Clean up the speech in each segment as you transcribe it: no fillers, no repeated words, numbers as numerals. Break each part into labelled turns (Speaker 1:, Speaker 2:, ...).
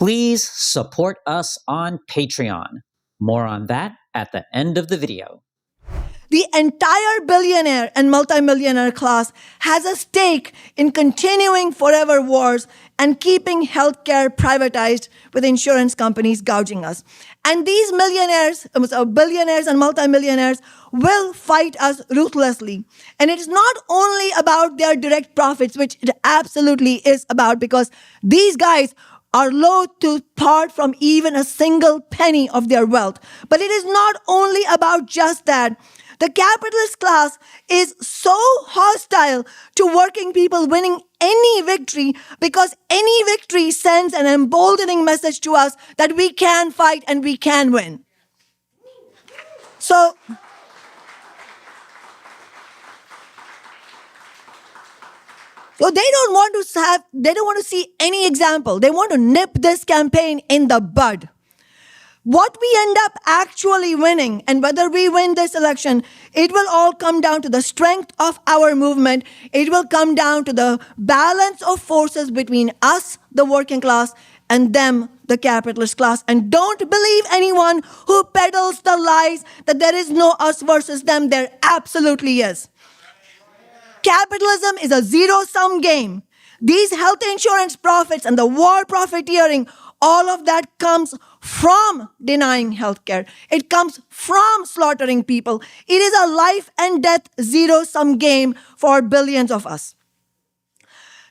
Speaker 1: please support us on Patreon. More on that at the end of the video.
Speaker 2: The entire billionaire and multimillionaire class has a stake in continuing forever wars and keeping healthcare privatized with insurance companies gouging us. And these billionaires and multimillionaires will fight us ruthlessly. And it is not only about their direct profits, which it absolutely is about, because these guys are loath to part from even a single penny of their wealth. But it is not only about just that. The capitalist class is so hostile to working people winning any victory because any victory sends an emboldening message to us that we can fight and we can win. So they don't want to see any example. They want to nip this campaign in the bud. What we end up actually winning, and whether we win this election, it will all come down to the strength of our movement. It will come down to the balance of forces between us, the working class, and them, the capitalist class. And don't believe anyone who peddles the lies that there is no us versus them. There absolutely is. Capitalism is a zero-sum game. These health insurance profits and the war profiteering, all of that comes from denying healthcare. It comes from slaughtering people. It is a life and death zero-sum game for billions of us.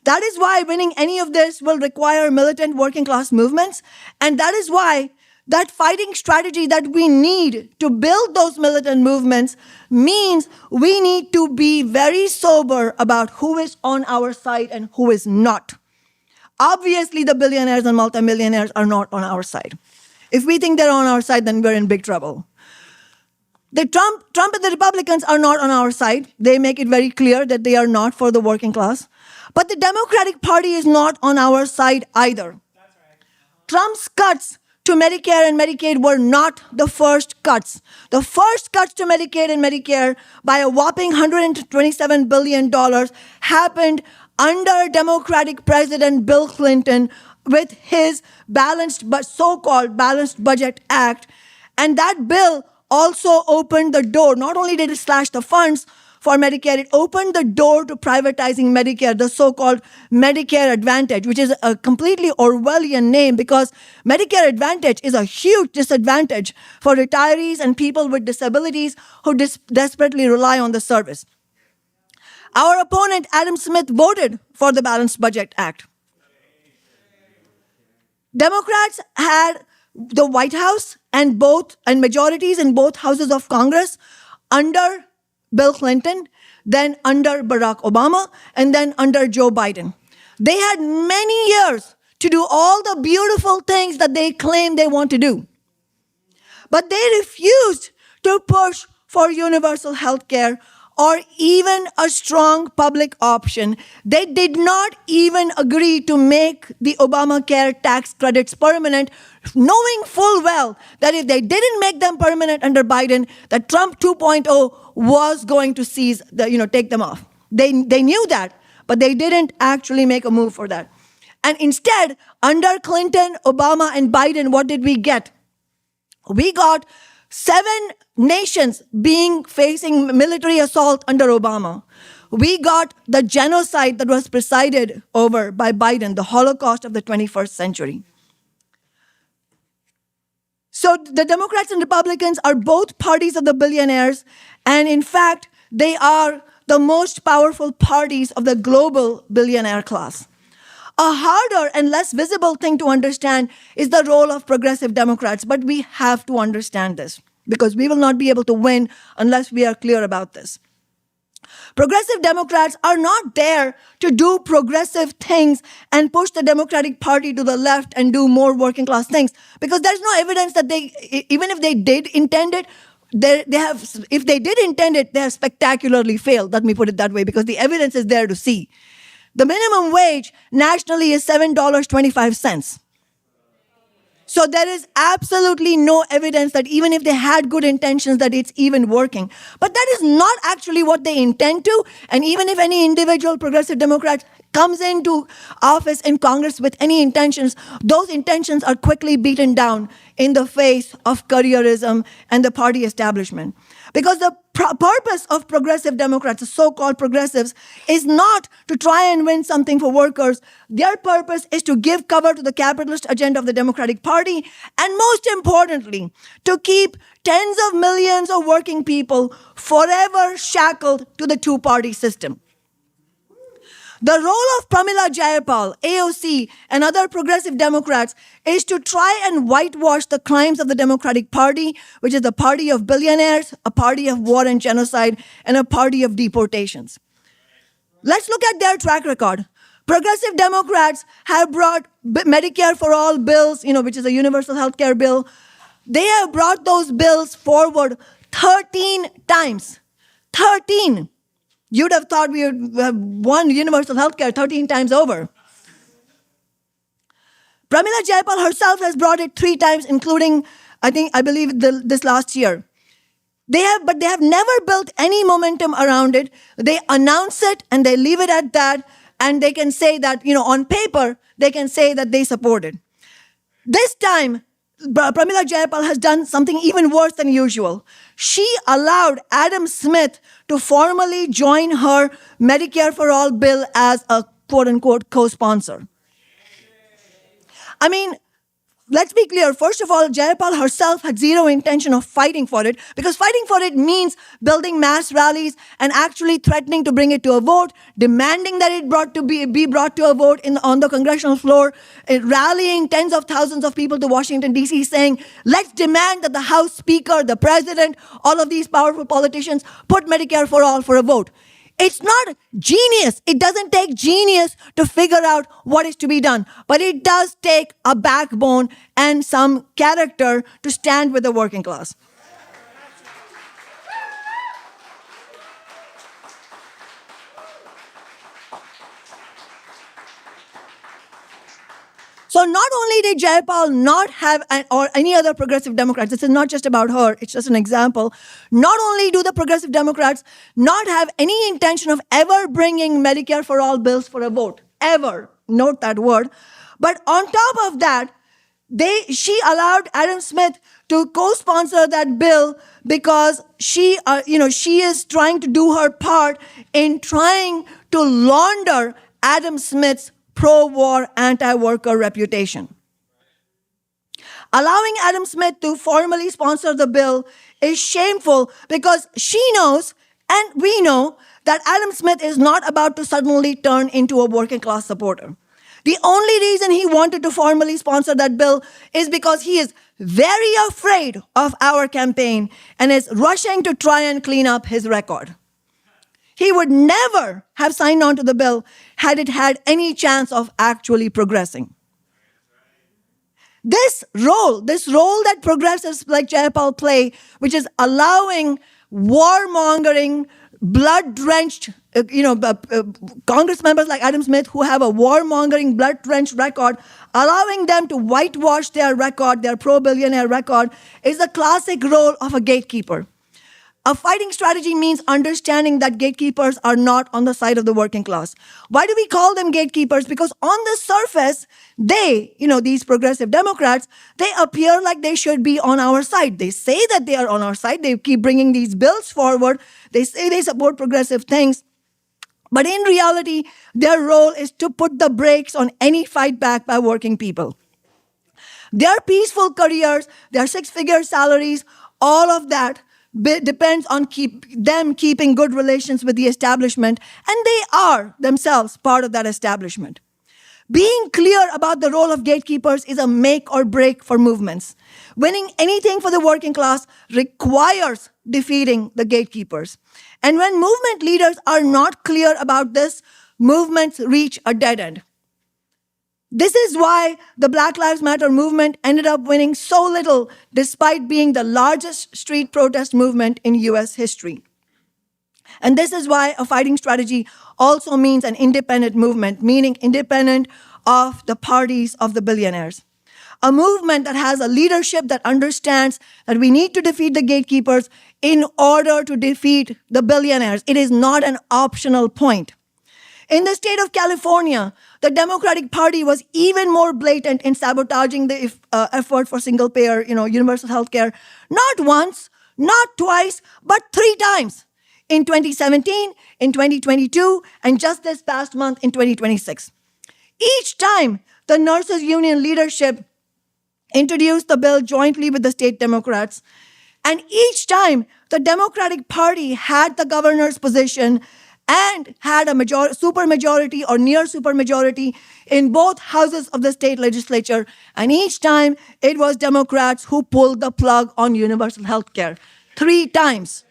Speaker 2: That is why winning any of this will require militant working class movements. And that is why that fighting strategy that we need to build those militant movements means we need to be very sober about who is on our side and who is not. Obviously, the billionaires and multimillionaires are not on our side. If we think they're on our side, then we're in big trouble. Trump and the Republicans are not on our side. They make it very clear that they are not for the working class. But the Democratic Party is not on our side either. That's right. Trump's cuts to Medicare and Medicaid were not the first cuts. The first cuts to Medicaid and Medicare by a whopping $127 billion happened under Democratic President Bill Clinton with his so-called Balanced Budget Act. And that bill also opened the door. Not only did it slash the funds for Medicare, it opened the door to privatizing Medicare, the so-called Medicare Advantage, which is a completely Orwellian name because Medicare Advantage is a huge disadvantage for retirees and people with disabilities who desperately rely on the service. Our opponent, Adam Smith, voted for the Balanced Budget Act. Democrats had the White House and majorities in both houses of Congress under Bill Clinton, then under Barack Obama, and then under Joe Biden. They had many years to do all the beautiful things that they claim they want to do. But they refused to push for universal health care or even a strong public option. They did not even agree to make the Obamacare tax credits permanent, knowing full well that if they didn't make them permanent under Biden, that Trump 2.0 was going to take them off. They knew that, but they didn't actually make a move for that. And instead, under Clinton, Obama, and Biden, what did we get? We got 7 nations facing military assault under Obama. We got the genocide that was presided over by Biden, the Holocaust of the 21st century. So the Democrats and Republicans are both parties of the billionaires, and in fact, they are the most powerful parties of the global billionaire class. A harder and less visible thing to understand is the role of progressive Democrats, but we have to understand this because we will not be able to win unless we are clear about this. Progressive Democrats are not there to do progressive things and push the Democratic Party to the left and do more working class things because there's no evidence that even if they did intend it, if they did intend it, they have spectacularly failed. Let me put it that way because the evidence is there to see. The minimum wage nationally is $7.25. So there is absolutely no evidence that even if they had good intentions that it's even working. But that is not actually what they intend to. And even if any individual progressive Democrat comes into office in Congress with any intentions, those intentions are quickly beaten down in the face of careerism and the party establishment. Because the purpose of progressive Democrats, the so-called progressives, is not to try and win something for workers. Their purpose is to give cover to the capitalist agenda of the Democratic Party, and most importantly, to keep tens of millions of working people forever shackled to the two-party system. The role of Pramila Jayapal, AOC, and other progressive Democrats is to try and whitewash the crimes of the Democratic Party, which is a party of billionaires, a party of war and genocide, and a party of deportations. Let's look at their track record. Progressive Democrats have brought Medicare for All bills, which is a universal health care bill. They have brought those bills forward 13 times. 13. You'd have thought we would have won universal health care 13 times over. Pramila Jayapal herself has brought it 3 times, including, I believe, this last year. But they have never built any momentum around it. They announce it and they leave it at that, and they can say that, on paper, they can say that they support it. This time, Pramila Jayapal has done something even worse than usual. She allowed Adam Smith to formally join her Medicare for All bill as a quote-unquote co-sponsor. Let's be clear. First of all, Jayapal herself had zero intention of fighting for it, because fighting for it means building mass rallies and actually threatening to bring it to a vote, demanding that it be brought to a vote on the congressional floor, rallying tens of thousands of people to Washington, D.C., saying, let's demand that the House Speaker, the President, all of these powerful politicians put Medicare for All for a vote. It's not genius. It doesn't take genius to figure out what is to be done. But it does take a backbone and some character to stand with the working class. So not only did Jayapal not have, or any other progressive Democrats, this is not just about her, it's just an example, not only do the progressive Democrats not have any intention of ever bringing Medicare for All bills for a vote, ever, note that word, but on top of that, she allowed Adam Smith to co-sponsor that bill because she is trying to do her part in trying to launder Adam Smith's pro-war, anti-worker reputation. Allowing Adam Smith to formally sponsor the bill is shameful because she knows, and we know, that Adam Smith is not about to suddenly turn into a working class supporter. The only reason he wanted to formally sponsor that bill is because he is very afraid of our campaign and is rushing to try and clean up his record. He would never have signed on to the bill had it had any chance of actually progressing. This role that progressives like Jayapal play, which is allowing warmongering, blood-drenched, Congress members like Adam Smith who have a warmongering, blood-drenched record, allowing them to whitewash their record, their pro-billionaire record, is the classic role of a gatekeeper. A fighting strategy means understanding that gatekeepers are not on the side of the working class. Why do we call them gatekeepers? Because on the surface, these progressive Democrats, they appear like they should be on our side. They say that they are on our side. They keep bringing these bills forward. They say they support progressive things. But in reality, their role is to put the brakes on any fight back by working people. Their peaceful careers, their 6-figure salaries, all of that depends on them keeping good relations with the establishment, and they are themselves part of that establishment. Being clear about the role of gatekeepers is a make or break for movements. Winning anything for the working class requires defeating the gatekeepers. And when movement leaders are not clear about this, movements reach a dead end. This is why the Black Lives Matter movement ended up winning so little despite being the largest street protest movement in US history. And this is why a fighting strategy also means an independent movement, meaning independent of the parties of the billionaires. A movement that has a leadership that understands that we need to defeat the gatekeepers in order to defeat the billionaires. It is not an optional point. In the state of California, the Democratic Party was even more blatant in sabotaging the effort for single-payer, universal health care. Not once, not twice, but 3 times. In 2017, in 2022, and just this past month in 2026. Each time, the nurses' union leadership introduced the bill jointly with the state Democrats. And each time, the Democratic Party had the governor's position and had a supermajority or near supermajority in both houses of the state legislature. And each time, it was Democrats who pulled the plug on universal health care. 3 times.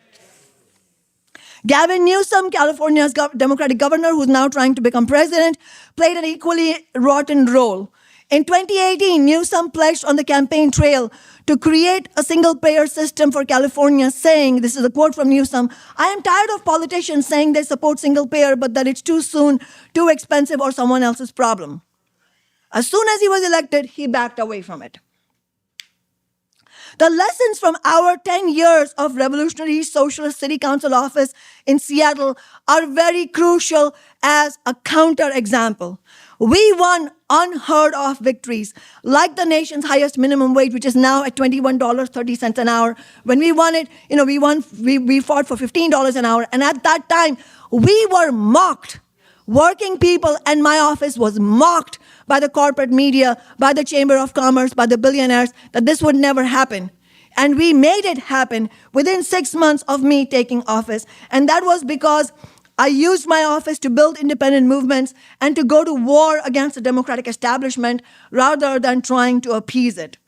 Speaker 2: Gavin Newsom, California's Democratic governor, who's now trying to become president, played an equally rotten role. In 2018, Newsom pledged on the campaign trail to create a single-payer system for California, saying, this is a quote from Newsom, "I am tired of politicians saying they support single-payer, but that it's too soon, too expensive, or someone else's problem." As soon as he was elected, he backed away from it. The lessons from our 10 years of revolutionary socialist city council office in Seattle are very crucial as a counterexample. We won unheard of victories, like the nation's highest minimum wage, which is now at $21.30 an hour. When we won it, we fought for $15 an hour. And at that time, we were mocked. Working people and my office was mocked by the corporate media, by the Chamber of Commerce, by the billionaires, that this would never happen. And we made it happen within 6 months of me taking office. And that was because I used my office to build independent movements and to go to war against the Democratic establishment rather than trying to appease it.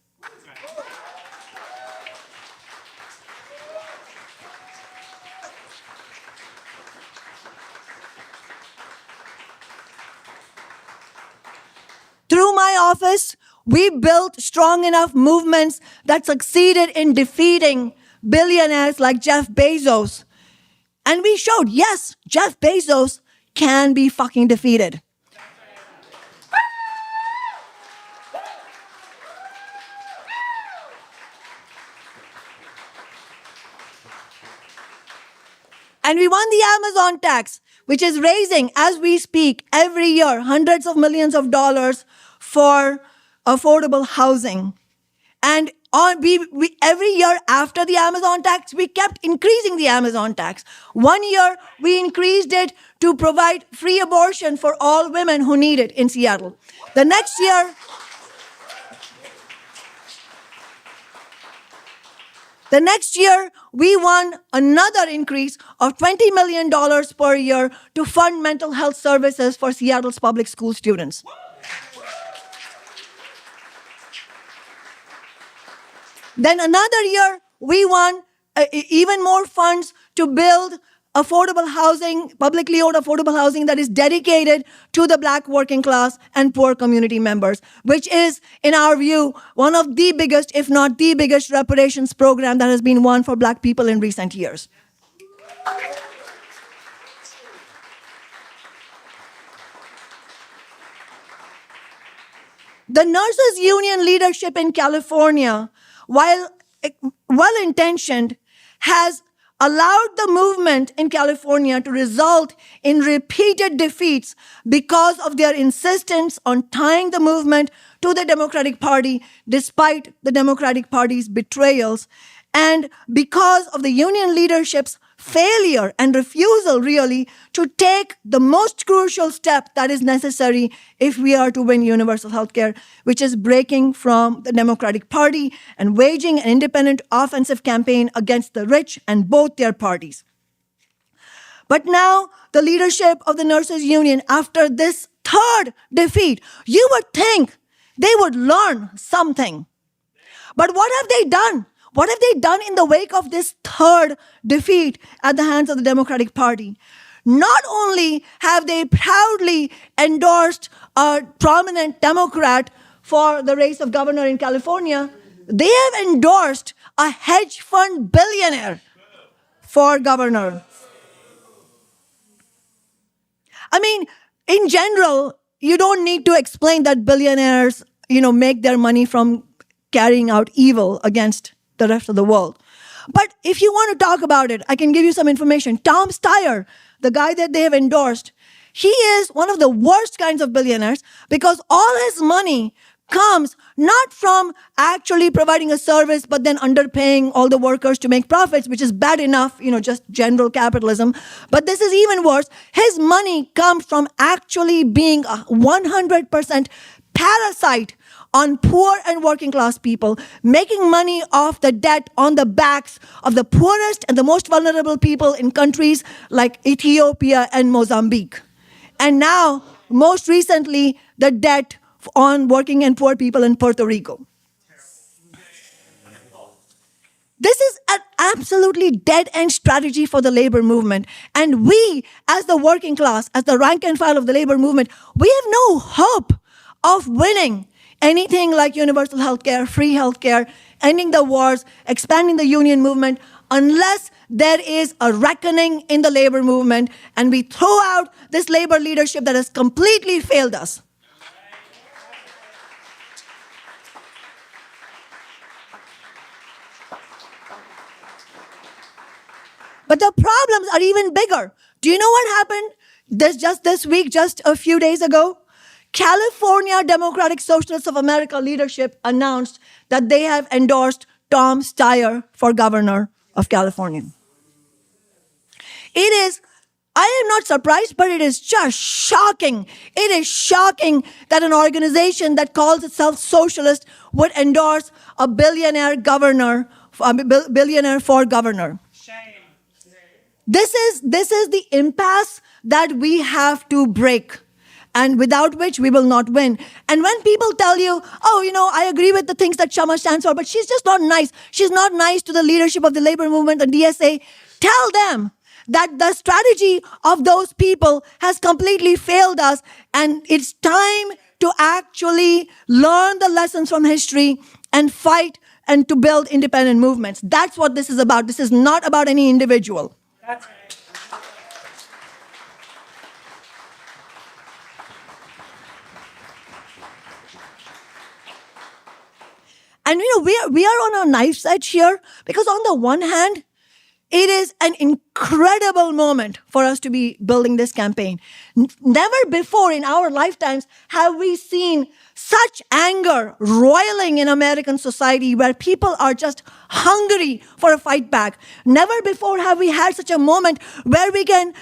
Speaker 2: Through my office, we built strong enough movements that succeeded in defeating billionaires like Jeff Bezos. And we showed, yes, Jeff Bezos can be fucking defeated. And we won the Amazon tax, which is raising, as we speak, every year, hundreds of millions of dollars for affordable housing. And every year after the Amazon tax, we kept increasing the Amazon tax. 1 year, we increased it to provide free abortion for all women who need it in Seattle. The next year, we won another increase of $20 million per year to fund mental health services for Seattle's public school students. Then another year, we won even more funds to build affordable housing, publicly owned affordable housing that is dedicated to the Black working class and poor community members, which is, in our view, one of the biggest, if not the biggest, reparations program that has been won for Black people in recent years. The nurses' union leadership in California, while well-intentioned, has allowed the movement in California to result in repeated defeats because of their insistence on tying the movement to the Democratic Party, despite the Democratic Party's betrayals, and because of the union leadership's failure and refusal, really, to take the most crucial step that is necessary if we are to win universal health care, which is breaking from the Democratic Party and waging an independent offensive campaign against the rich and both their parties. But now, the leadership of the nurses' union, after this third defeat, you would think they would learn something. But what have they done? What have they done in the wake of this third defeat at the hands of the Democratic Party? Not only have they proudly endorsed a prominent Democrat for the race of governor in California, they have endorsed a hedge fund billionaire for governor. I mean, in general, you don't need to explain that billionaires, make their money from carrying out evil against the rest of the world. But if you want to talk about it, I can give you some information. Tom Steyer, the guy that they have endorsed, He is one of the worst kinds of billionaires because all his money comes not from actually providing a service, but then underpaying all the workers to make profits, which is bad enough, just general capitalism. But this is even worse. His money comes from actually being a 100% parasite on poor and working class people, making money off the debt on the backs of the poorest and the most vulnerable people in countries like Ethiopia and Mozambique. And now, most recently, the debt on working and poor people in Puerto Rico. This is an absolutely dead-end strategy for the labor movement. And we, as the working class, as the rank and file of the labor movement, we have no hope of winning anything like universal healthcare, free healthcare, ending the wars, expanding the union movement, unless there is a reckoning in the labor movement and we throw out this labor leadership that has completely failed us. But the problems are even bigger. Do you know what happened this week, just a few days ago? California Democratic Socialists of America leadership announced that they have endorsed Tom Steyer for governor of California. I am not surprised, but it is just shocking. It is shocking that an organization that calls itself socialist would endorse a billionaire for governor. This is the impasse that we have to break, and without which we will not win. And when people tell you, I agree with the things that Kshama stands for, but she's just not nice. She's not nice to the leadership of the labor movement and DSA. Tell them that the strategy of those people has completely failed us, and it's time to actually learn the lessons from history and fight and to build independent movements. That's what this is about. This is not about any individual. That's right. And we are on a knife's edge here because on the one hand, it is an incredible moment for us to be building this campaign. Never before in our lifetimes have we seen such anger roiling in American society where people are just hungry for a fight back. Never before have we had such a moment where we can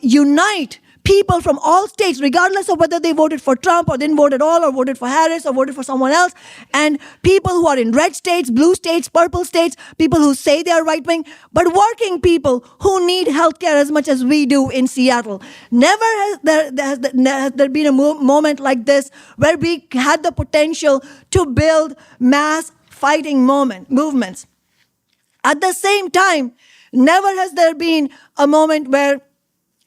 Speaker 2: unite people from all states, regardless of whether they voted for Trump or didn't vote at all, or voted for Harris or voted for someone else, and people who are in red states, blue states, purple states, people who say they are right-wing, but working people who need healthcare as much as we do in Seattle. Never has there been a moment like this where we had the potential to build mass fighting movements. At the same time, never has there been a moment where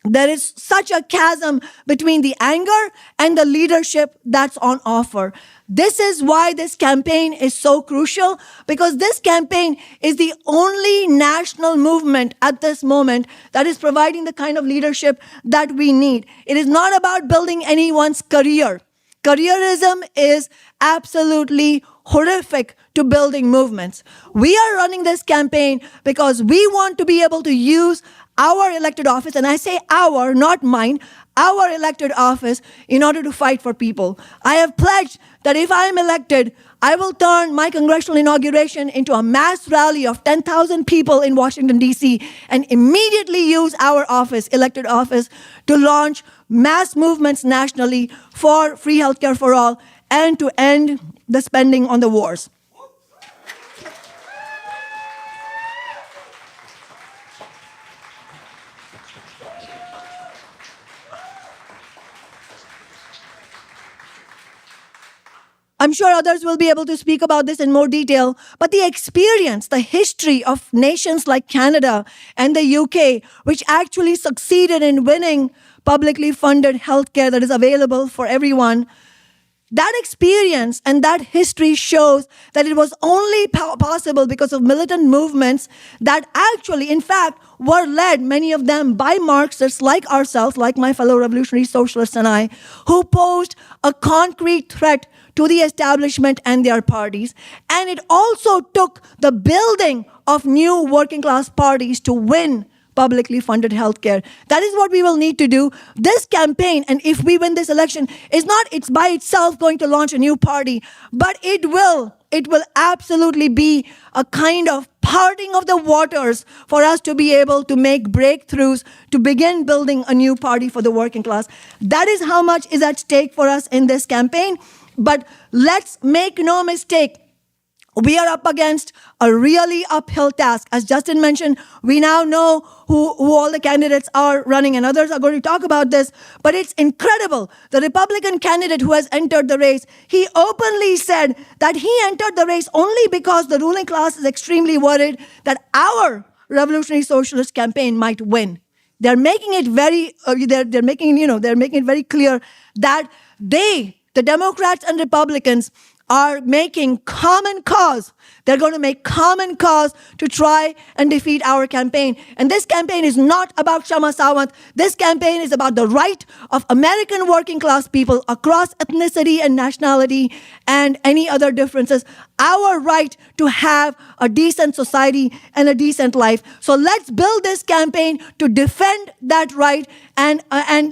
Speaker 2: there is such a chasm between the anger and the leadership that's on offer. This is why this campaign is so crucial, because this campaign is the only national movement at this moment that is providing the kind of leadership that we need. It is not about building anyone's career. Careerism is absolutely horrific to building movements. We are running this campaign because we want to be able to use our elected office, and I say our, not mine, our elected office in order to fight for people. I have pledged that if I am elected, I will turn my congressional inauguration into a mass rally of 10,000 people in Washington, D.C., and immediately use our office, elected office, to launch mass movements nationally for free healthcare for all and to end the spending on the wars. I'm sure others will be able to speak about this in more detail, but the experience, the history of nations like Canada and the UK, which actually succeeded in winning publicly funded healthcare that is available for everyone, that experience and that history shows that it was only possible because of militant movements that actually, in fact, were led, many of them by Marxists like ourselves, like my fellow revolutionary socialists and I, who posed a concrete threat to the establishment and their parties. And it also took the building of new working class parties to win publicly funded healthcare. That is what we will need to do. This campaign, and if we win this election, is not it's by itself going to launch a new party, but it will absolutely be a kind of parting of the waters for us to be able to make breakthroughs, to begin building a new party for the working class. That is how much is at stake for us in this campaign. But let's make no mistake, we are up against a really uphill task. As Justin mentioned, we now know who all the candidates are running, and others are going to talk about this, but it's incredible. The Republican candidate who has entered the race, he openly said that he entered the race only because the ruling class is extremely worried that our revolutionary socialist campaign might win. They're making it very, they're making it very clear that the Democrats and Republicans are making common cause. They're going to make common cause to try and defeat our campaign. And this campaign is not about Kshama Sawant. This campaign is about the right of American working class people across ethnicity and nationality and any other differences. Our right to have a decent society and a decent life. So let's build this campaign to defend that right, and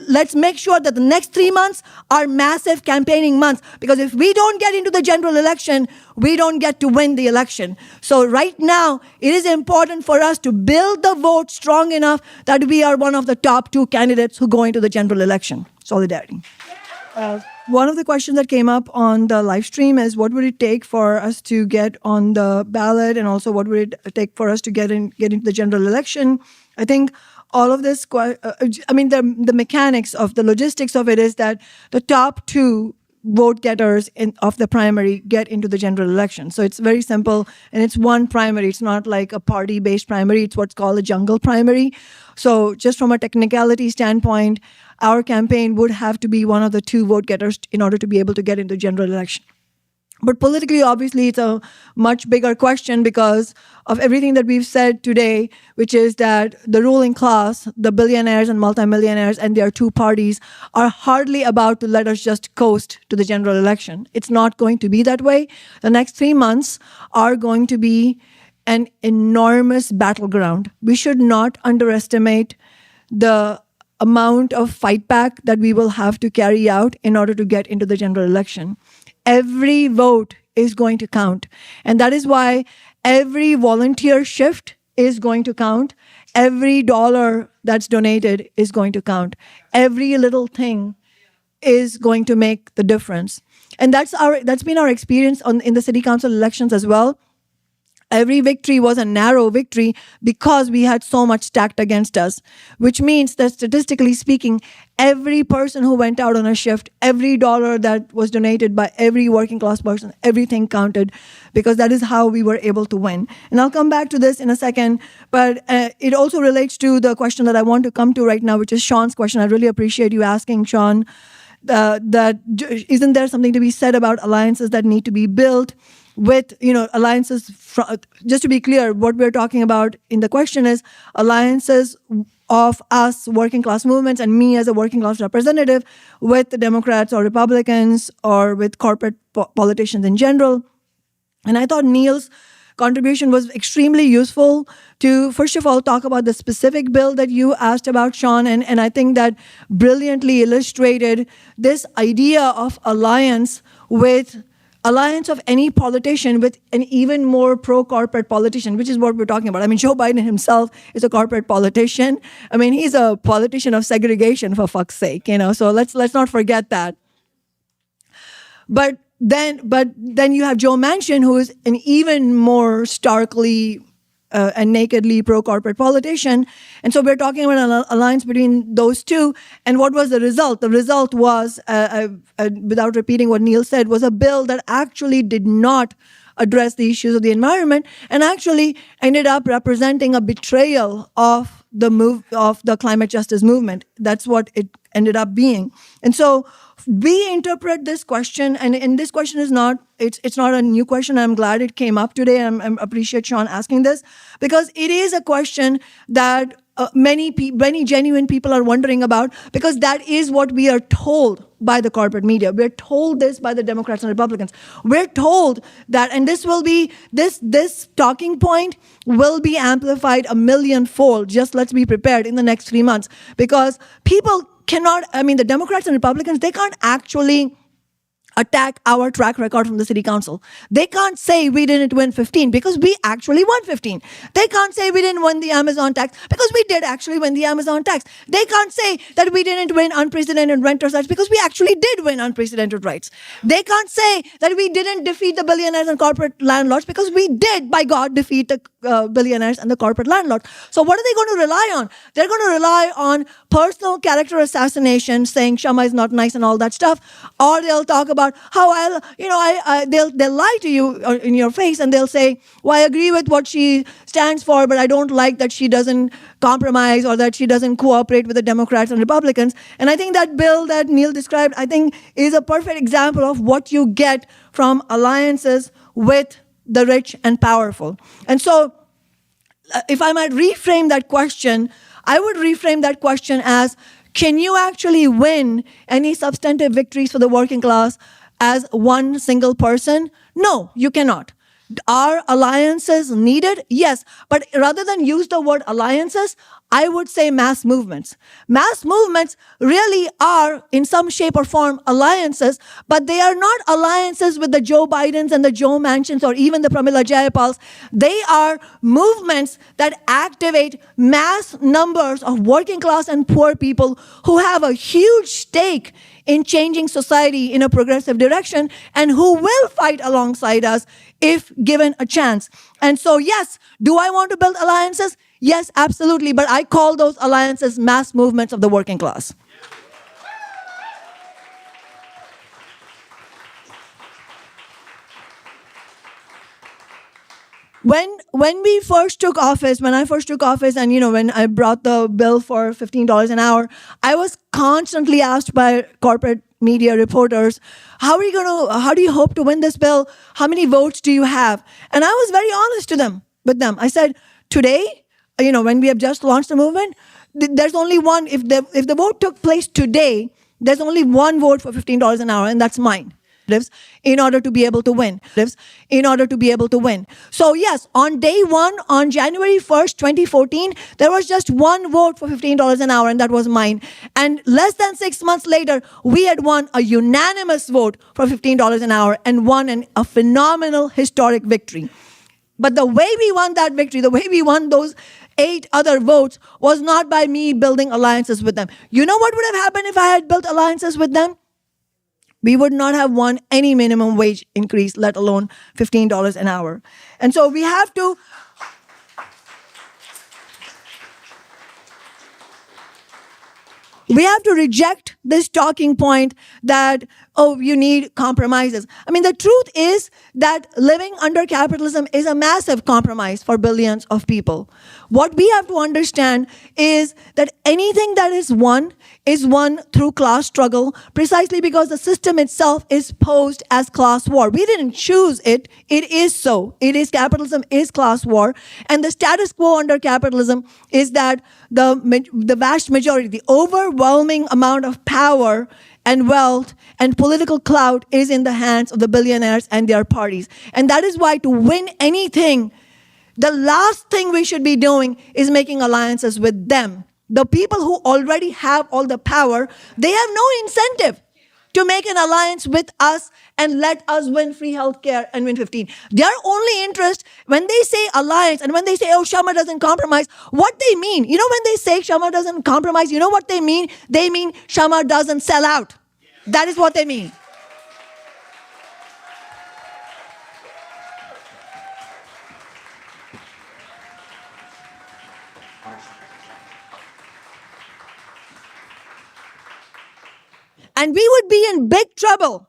Speaker 2: let's make sure that the next 3 months are massive campaigning months. Because if we don't get into the general election, we don't get to win the election. So right now, it is important for us to build the vote strong enough that we are one of the top 2 candidates who go into the general election. Solidarity. One of the questions that came up on the live stream is what would it take for us to get on the ballot, and also what would it take for us to get into the general election? I think all of this, the mechanics of the logistics of it is that the top 2 vote getters of the primary get into the general election. So it's very simple, and it's one primary. It's not like a party-based primary. It's what's called a jungle primary. So just from a technicality standpoint, our campaign would have to be one of the 2 vote getters in order to be able to get into the general election. But politically, obviously, it's a much bigger question because of everything that we've said today, which is that the ruling class, the billionaires and multimillionaires and their 2 parties are hardly about to let us just coast to the general election. It's not going to be that way. The next 3 months are going to be an enormous battleground. We should not underestimate the amount of fight back that we will have to carry out in order to get into the general election. Every vote is going to count. And that is why every volunteer shift is going to count. Every dollar that's donated is going to count. Every little thing is going to make the difference. And that's been our experience in the city council elections as well. Every victory was a narrow victory because we had so much stacked against us, which means that statistically speaking, every person who went out on a shift, every dollar that was donated by every working class person, everything counted, because that is how we were able to win. And I'll come back to this in a second, but it also relates to the question that I want to come to right now, which is Sean's question. I really appreciate you asking, Sean, that isn't there something to be said about alliances that need to be built with, alliances, just to be clear, what we're talking about in the question is alliances of us working class movements and me as a working class representative with the Democrats or Republicans or with corporate politicians in general. And I thought Neil's contribution was extremely useful to, first of all, talk about the specific bill that you asked about, Sean, and I think that brilliantly illustrated this idea of alliance of any politician with an even more pro-corporate politician, which is what we're talking about. I mean, Joe Biden himself is a corporate politician. I mean, he's a politician of segregation, for fuck's sake, so let's not forget that. But then you have Joe Manchin, who is an even more starkly and nakedly pro-corporate politician. And so we're talking about an alliance between those 2. And what was the result? The result was, without repeating what Neil said, was a bill that actually did not address the issues of the environment and actually ended up representing a betrayal of the climate justice movement. That's what it ended up being. And so we interpret this question, and this question is not, it's not a new question. I'm glad it came up today. I appreciate Sean asking this, because it is a question that many genuine people are wondering about, because that is what we are told by the corporate media. We're told this by the Democrats and Republicans. We're told that, and this will be, this talking point will be amplified a millionfold. Just let's be prepared in the next 3 months, because people cannot, the Democrats and Republicans, they can't actually attack our track record from the city council. They can't say we didn't win 15 because we actually won 15. They can't say we didn't win the Amazon tax because we did actually win the Amazon tax. They can't say that we didn't win unprecedented renters' rights because we actually did win unprecedented rights. They can't say that we didn't defeat the billionaires and corporate landlords because we did, by God, defeat the billionaires and the corporate landlords. So what are they going to rely on? They're going to rely on personal character assassination, saying Kshama is not nice and all that stuff, or they'll talk about how they'll lie to you in your face, and they'll say, well, I agree with what she stands for, but I don't like that she doesn't compromise or that she doesn't cooperate with the Democrats and Republicans. And I think that bill that Neil described, I think, is a perfect example of what you get from alliances with the rich and powerful. And so, if I might reframe that question, I would reframe that question as, can you actually win any substantive victories for the working class as one single person? No, you cannot. Are alliances needed? Yes. But rather than use the word alliances, I would say mass movements. Mass movements really are, in some shape or form, alliances, but they are not alliances with the Joe Bidens and the Joe Manchins or even the Pramila Jayapals. They are movements that activate mass numbers of working class and poor people who have a huge stake in changing society in a progressive direction and who will fight alongside us if given a chance. And so, yes, do I want to build alliances? Yes, absolutely. But I call those alliances mass movements of the working class. When we first took office, when I first took office, and when I brought the bill for $15 an hour, I was constantly asked by corporate media reporters, how do you hope to win this bill? How many votes do you have? And I was very honest with them. I said, today, when we have just launched the movement, there's only one. If the vote took place today, there's only one vote for $15 an hour, and that's mine. In order to be able to win. So yes, on day one, on January 1st, 2014, there was just one vote for $15 an hour, and that was mine. And less than 6 months later, we had won a unanimous vote for $15 an hour and won a phenomenal historic victory. But the way we won that victory, the way we won those 8 other votes, was not by me building alliances with them. You know what would have happened if I had built alliances with them? We would not have won any minimum wage increase, let alone $15 an hour. And so we have to reject this talking point that, you need compromises. The truth is that living under capitalism is a massive compromise for billions of people. What we have to understand is that anything that is won through class struggle, precisely because the system itself is posed as class war. We didn't choose it. It is so. Capitalism is class war. And the status quo under capitalism is that the vast majority, the overwhelming amount of power and wealth and political clout is in the hands of the billionaires and their parties. And that is why, to win anything, the last thing we should be doing is making alliances with them. The people who already have all the power, they have no incentive to make an alliance with us and let us win free healthcare and win 15. Their only interest, when they say alliance and when they say, Kshama doesn't compromise, what they mean, when they say Kshama doesn't compromise, you know what they mean? They mean Kshama doesn't sell out. That is what they mean. And we would be in big trouble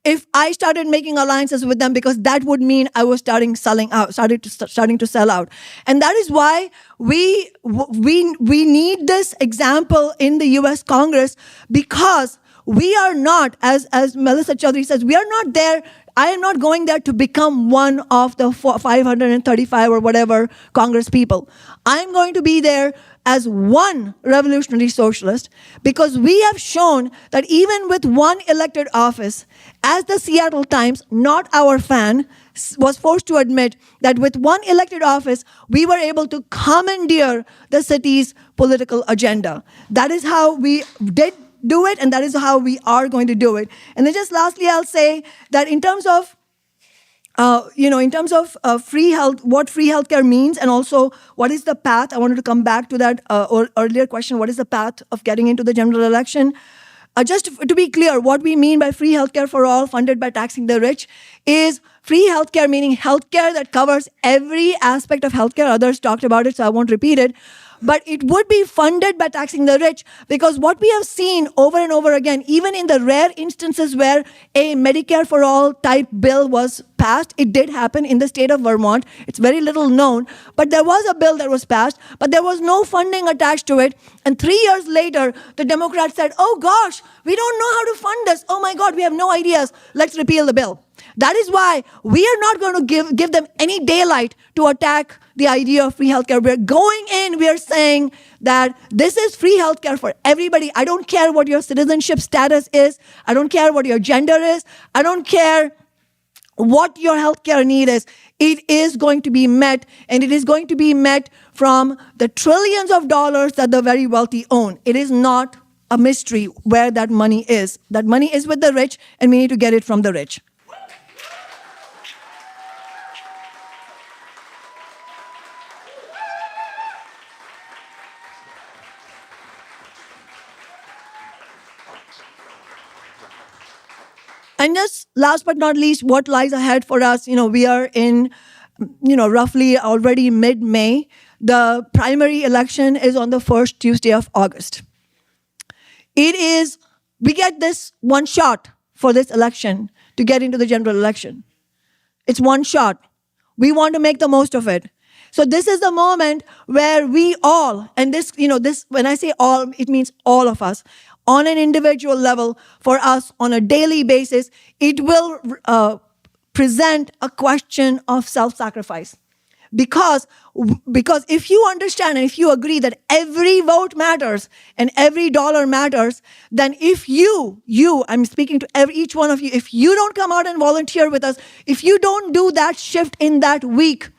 Speaker 2: if I started making alliances with them, because that would mean I was starting to sell out. And that is why we need this example in the US Congress, because we are not, as Melissa Chaudhary says, we are not there. I am not going there to become one of the 535 or whatever Congress people. I'm going to be there as one revolutionary socialist, because we have shown that even with one elected office, as the Seattle Times, not our fan, was forced to admit that with one elected office, we were able to commandeer the city's political agenda. That is how we did do it, and that is how we are going to do it. And then just lastly, I'll say that in terms of free health, what free healthcare means, and also what is the path. I wanted to come back to that earlier question. What is the path of getting into the general election? Just to be clear, what we mean by free healthcare for all, funded by taxing the rich, is free healthcare meaning healthcare that covers every aspect of healthcare. Others talked about it, so I won't repeat it. But it would be funded by taxing the rich, because what we have seen over and over again, even in the rare instances where a Medicare for all type bill was passed, it did happen in the state of Vermont. It's very little known, but there was a bill that was passed, but there was no funding attached to it. And 3 years later, the Democrats said, oh gosh, we don't know how to fund this. Oh my God, we have no ideas. Let's repeal the bill. That is why we are not going to give them any daylight to attack the idea of free healthcare. We're going in, we are saying that this is free healthcare for everybody. I don't care what your citizenship status is. I don't care what your gender is. I don't care what your healthcare need is. It is going to be met, and it is going to be met from the trillions of dollars that the very wealthy own. It is not a mystery where that money is. That money is with the rich, and we need to get it from the rich. And just last but not least, what lies ahead for us? We are in, roughly already mid-May. The primary election is on the first Tuesday of August. We get this one shot for this election to get into the general election. It's one shot. We want to make the most of it. So this is the moment where we all, and this, when I say all, it means all of us, on an individual level, for us on a daily basis, it will present a question of self-sacrifice. Because if you understand and if you agree that every vote matters and every dollar matters, then if I'm speaking to each one of you, if you don't come out and volunteer with us, if you don't do that shift in that week,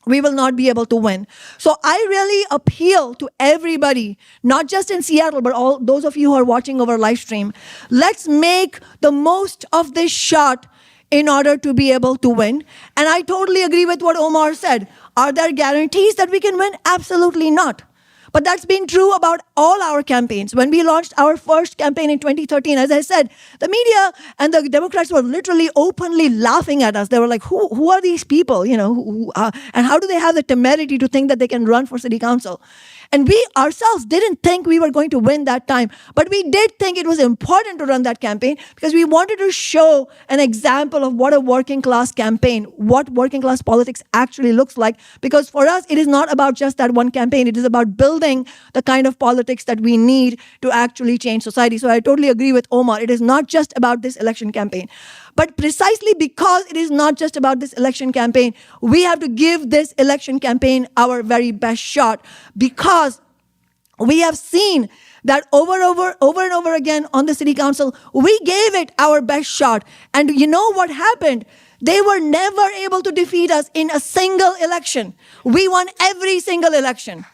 Speaker 2: we will not be able to win. So I really appeal to everybody, not just in Seattle, but all those of you who are watching over live stream. Let's make the most of this shot in order to be able to win. And I totally agree with what Omar said. Are there guarantees that we can win? Absolutely not. But that's been true about all our campaigns. When we launched our first campaign in 2013, as I said, the media and the Democrats were literally openly laughing at us. They were like, who are these people? And how do they have the temerity to think that they can run for city council? And we ourselves didn't think we were going to win that time. But we did think it was important to run that campaign because we wanted to show an example of what a working class campaign, what working class politics actually looks like. Because for us, it is not about just that one campaign. It is about building the kind of politics that we need to actually change society. So I totally agree with Omar. It is not just about this election campaign. But precisely because it is not just about this election campaign, we have to give this election campaign our very best shot, because we have seen that over and over again on the city council, we gave it our best shot. And you know what happened? They were never able to defeat us in a single election. We won every single election.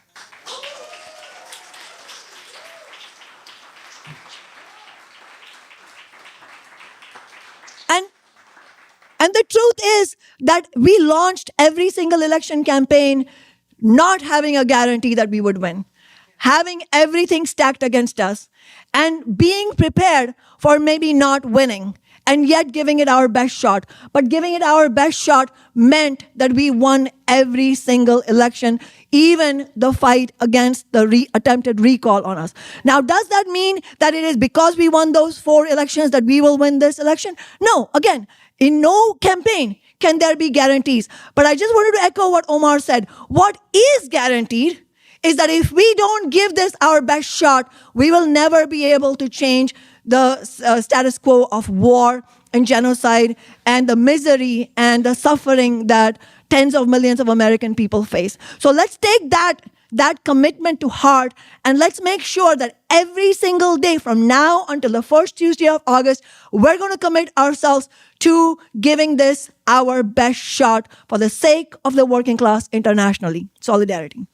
Speaker 2: And the truth is that we launched every single election campaign not having a guarantee that we would win, having everything stacked against us, and being prepared for maybe not winning, and yet giving it our best shot. But giving it our best shot meant that we won every single election, even the fight against the attempted recall on us. Now, does that mean that it is because we won those 4 elections that we will win this election? No, again, in no campaign can there be guarantees. But I just wanted to echo what Omar said. What is guaranteed is that if we don't give this our best shot, we will never be able to change the status quo of war and genocide and the misery and the suffering that tens of millions of American people face. So let's take that commitment to heart, and let's make sure that every single day from now until the first Tuesday of August, we're going to commit ourselves to giving this our best shot for the sake of the working class internationally. Solidarity.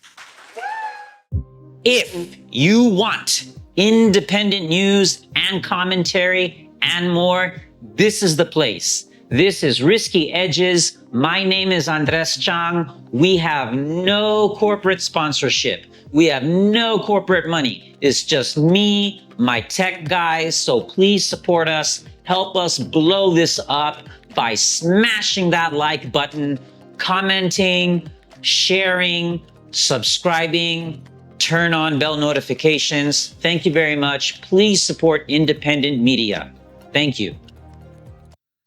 Speaker 1: If you want independent news and commentary and more, this is the place. This is Risky Edges. My name is Andres Chang. We have no corporate sponsorship. We have no corporate money. It's just me, my tech guys. So please support us. Help us blow this up by smashing that like button, commenting, sharing, subscribing, turn on bell notifications. Thank you very much. Please support independent media. Thank you.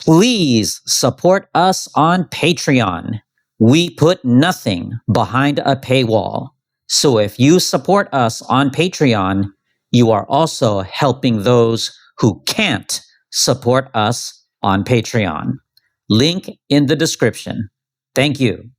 Speaker 1: Please support us on Patreon. We put nothing behind a paywall. So if you support us on Patreon, you are also helping those who can't support us on Patreon. Link in the description. Thank you.